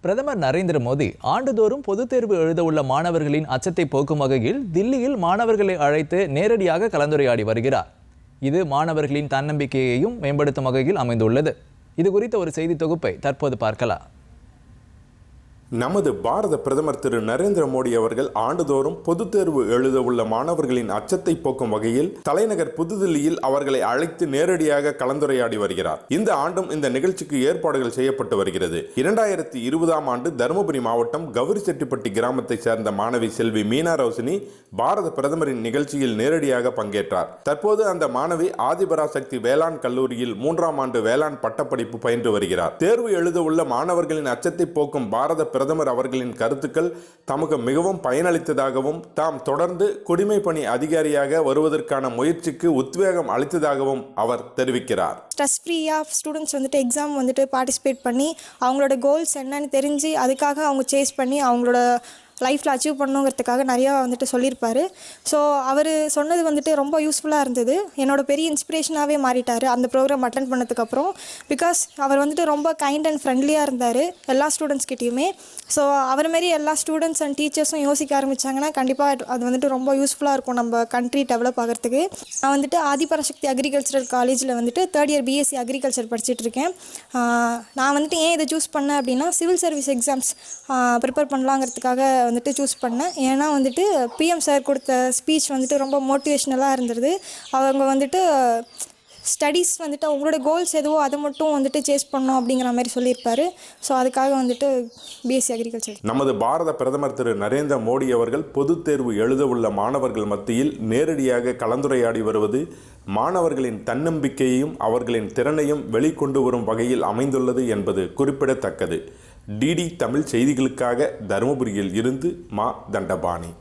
பிரதமர் நரேந்திர மோடி ஆண்டுதோறும் பொதுத் தேர்வு எழுத உள்ள மாணவர்களின் அச்சத்தை போக்கும் வகையில் தில்லியில் மாணவர்களை அழைத்து நேரடியாக கலந்துரையாடி வருகிறார். இது மாணவர்களின் தன்னம்பிக்கையையும் மேம்படுத்தும் வகையில் அமைந்துள்ளது. இது குறித்த ஒரு செய்தி தொகுப்பை தற்போது பார்க்கலாம். நமது பாரத பிரதமர் திரு நரேந்திர மோடி அவர்கள் ஆண்டுதோறும் பொதுத் தேர்வு எழுத உள்ள மாணவர்களின் அச்சத்தை போக்கும் வகையில் தலைநகர் புதுதில்லியில் அவர்களை அழைத்து நேரடியாக கலந்துரையாடி வருகிறார். இந்த ஆண்டும் இந்த நிகழ்ச்சிக்கு ஏற்பாடுகள் செய்யப்பட்டு வருகிறது. 2020ஆம் ஆண்டு தருமபுரி மாவட்டம் கவுரிசெட்டிப்பட்டி கிராமத்தை சேர்ந்த மாணவி செல்வி மீனா ரோசினி பாரத பிரதமரின் நிகழ்ச்சியில் நேரடியாக பங்கேற்றார். தற்போது அந்த மாணவி ஆதிபராசக்தி வேளாண் கல்லூரியில் 3ஆம் ஆண்டு வேளாண் பட்டப்படிப்பு பயின்று வருகிறார். தேர்வு எழுத உள்ள மாணவர்களின் அச்சத்தை போக்கும் பாரத பிரதமர் அவர்களின் கருத்துக்கள் தமக்கு மிகவும் பயனளித்ததாகவும் தாம் தொடர்ந்து குடிமை பணி அதிகாரியாக வருவதற்கான முயற்சிக்கு உத்வேகம் அளித்ததாகவும் அவர் தெரிவிக்கிறார். ஸ்ட்ரெஸ் ஃப்ரீயாக ஸ்டூடெண்ட்ஸ் பார்ட்டிசிபேட் பண்ணி அவங்களோட கோல்ஸ் என்னன்னு தெரிஞ்சு அதுக்காக அவங்க சேஸ் பண்ணி அவங்களோட லைஃப்பில் அச்சீவ் பண்ணணுங்கிறதுக்காக நிறையா சொல்லியிருப்பார். ஸோ அவர் சொன்னது ரொம்ப யூஸ்ஃபுல்லாக இருந்தது. என்னோட பெரிய இன்ஸ்பிரேஷனாகவே மாறிட்டார் அந்த ப்ரோக்ராம் அட்டென்ட் பண்ணதுக்கப்புறம். பிகாஸ் அவர் ரொம்ப கைண்ட் அண்ட் ஃப்ரெண்ட்லியாக இருந்தார் எல்லா ஸ்டூடெண்ட்ஸ்கிட்டையுமே. ஸோ அவர் மாரி எல்லா ஸ்டூடெண்ட்ஸ் அண்ட் டீச்சர்ஸும் யோசிக்க ஆரம்பித்தாங்கன்னா கண்டிப்பாக அது ரொம்ப யூஸ்ஃபுல்லாக இருக்கும் நம்ம கண்ட்ரி டெவலப் ஆகிறதுக்கு. நான் ஆதிபராசக்தி அக்ரிகல்ச்சரல் காலேஜில் 3rd இயர் பிஎஸ்சி அக்ரிகல்ச்சர் படிச்சுட்டு இருக்கேன். நான் ஏன் இதை சூஸ் பண்ணேன் அப்படின்னா சிவில் சர்வீஸ் எக்ஸாம்ஸ் ப்ரிப்பேர் பண்ணலாங்கிறதுக்காக சூஸ் பண்ணேன். ஏன்னா பிஎம் சார் கொடுத்த ஸ்பீச் ரொம்ப மோட்டிவேஷ்னலாக இருந்தது. அவங்க ஸ்டடீஸ் அவங்களோட கோல்ஸ் எதுவோ அதை மட்டும் சேஸ் பண்ணோம் அப்படிங்கிற மாதிரி சொல்லியிருப்பாரு. ஸோ அதுக்காக பிஎஸ்சி அக்ரிகல்ச்சர். நமது பாரத பிரதமர் திரு நரேந்திர மோடி அவர்கள் பொதுத் தேர்வு எழுத உள்ள மாணவர்கள் மத்தியில் நேரடியாக கலந்துரையாடி வருவது மாணவர்களின் தன்னம்பிக்கையையும் அவர்களின் திறனையும் வெளிக்கொண்டு வரும் வகையில் அமைந்துள்ளது என்பது குறிப்பிடத்தக்கது. டிடி தமிழ் செய்திகளுக்காக தருமபுரியில் இருந்து மா தண்டபாணி.